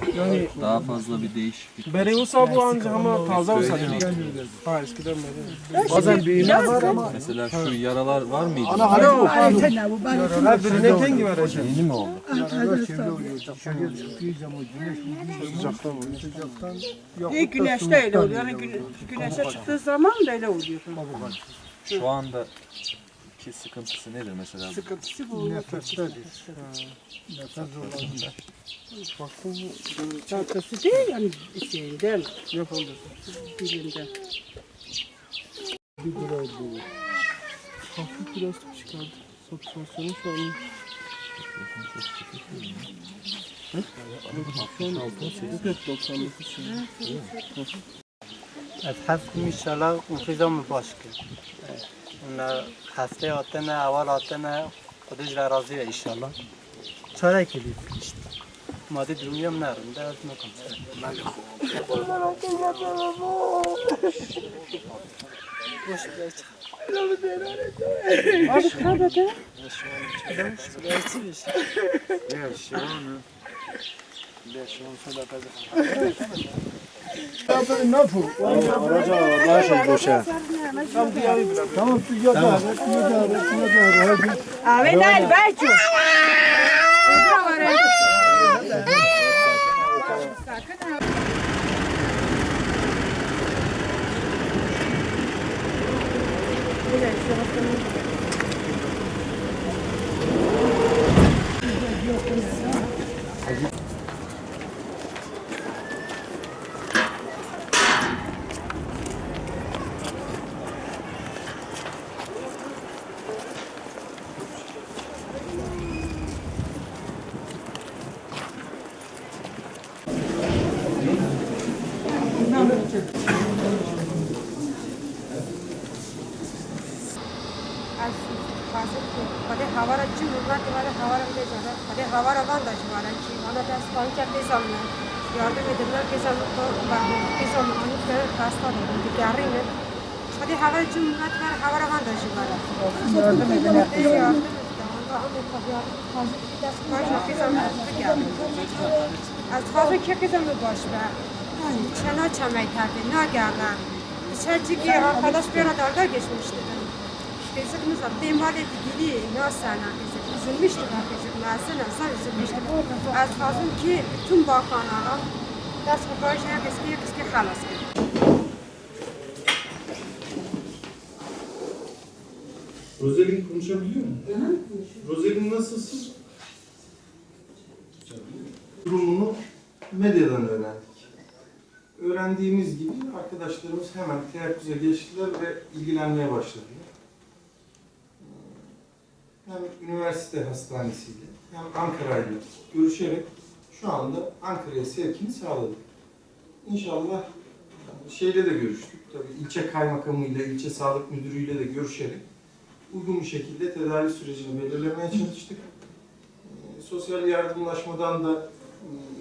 herhalde daha fazla bir değişiklik. Bere olsa bu anca ama taze olsa değil. Ha eskiden beri. Bazen büyüme var ama. Mesela şu yaralar var mıydı? Yok. Her birine kendi verecek. Yeni mi oldu? İlk güneşte öyle oluyor. Yani güneşe çıktığı zaman da öyle oluyor. Şu anda ki sıkıntısı nedir mesela? Sıkıntısı bu. Nefestedir. Nefes zorlanıyor. Çantası değil yani şeyinden, Yapıldı. dilinden. Bir lira bu. Hafif plastik çıkardı. Satürasyonu şu an. از هفت میشالا مفیدم باشه اون هفته آتنه اول آتنه خودش را راضی و ایشالا چاره کلید مادی درومی هم نرم درد نکن boş bırak. Abi kahvede. Abi ne belki. hava için bunlar böyle hava arayacaklar. Hadi hava araban da var ki. Ona da sponsor kesamla. Yardım edenler kesamla bahane kesamla onu da hasta oldu. Dikarine. Hadi hava için bunlar böyle hava araban da var. Yardım edenler kesamla. از خواهر که کدام باشه چنا چمای کرده نگردم چه چیزی خلاص بیارن دارده گشته Bizim mesela demal edildiği nasana üzülmüştük arkadaşlar. Mesela sen üzülmüştük. Az fazla ki tüm bakanlara ders koparış herkes ki halas ki. Rozelin konuşabiliyor mu? Rozelin nasılsın? Durumunu medyadan öğrendik. Öğrendiğimiz gibi arkadaşlarımız hemen teyakkuza geçtiler ve ilgilenmeye başladılar. Hem üniversite hastanesiyle hem Ankara'yla görüşerek şu anda Ankara'ya sevkini sağladık. İnşallah şeyle de görüştük. Tabii ilçe kaymakamıyla, ilçe sağlık müdürüyle de görüşerek uygun bir şekilde tedavi sürecini belirlemeye çalıştık. Sosyal yardımlaşmadan da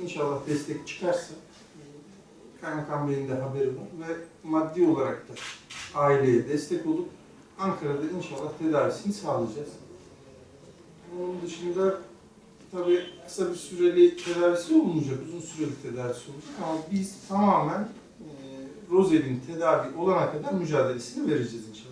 inşallah destek çıkarsa Kaymakam Bey'in de haberi var ve maddi olarak da aileye destek olup Ankara'da inşallah tedavisini sağlayacağız. Onun dışında tabii kısa bir süreli tedavisi olmayacak, uzun süreli tedavisi olacak ama biz tamamen Rozelin tedavi olana kadar mücadelesini vereceğiz inşallah.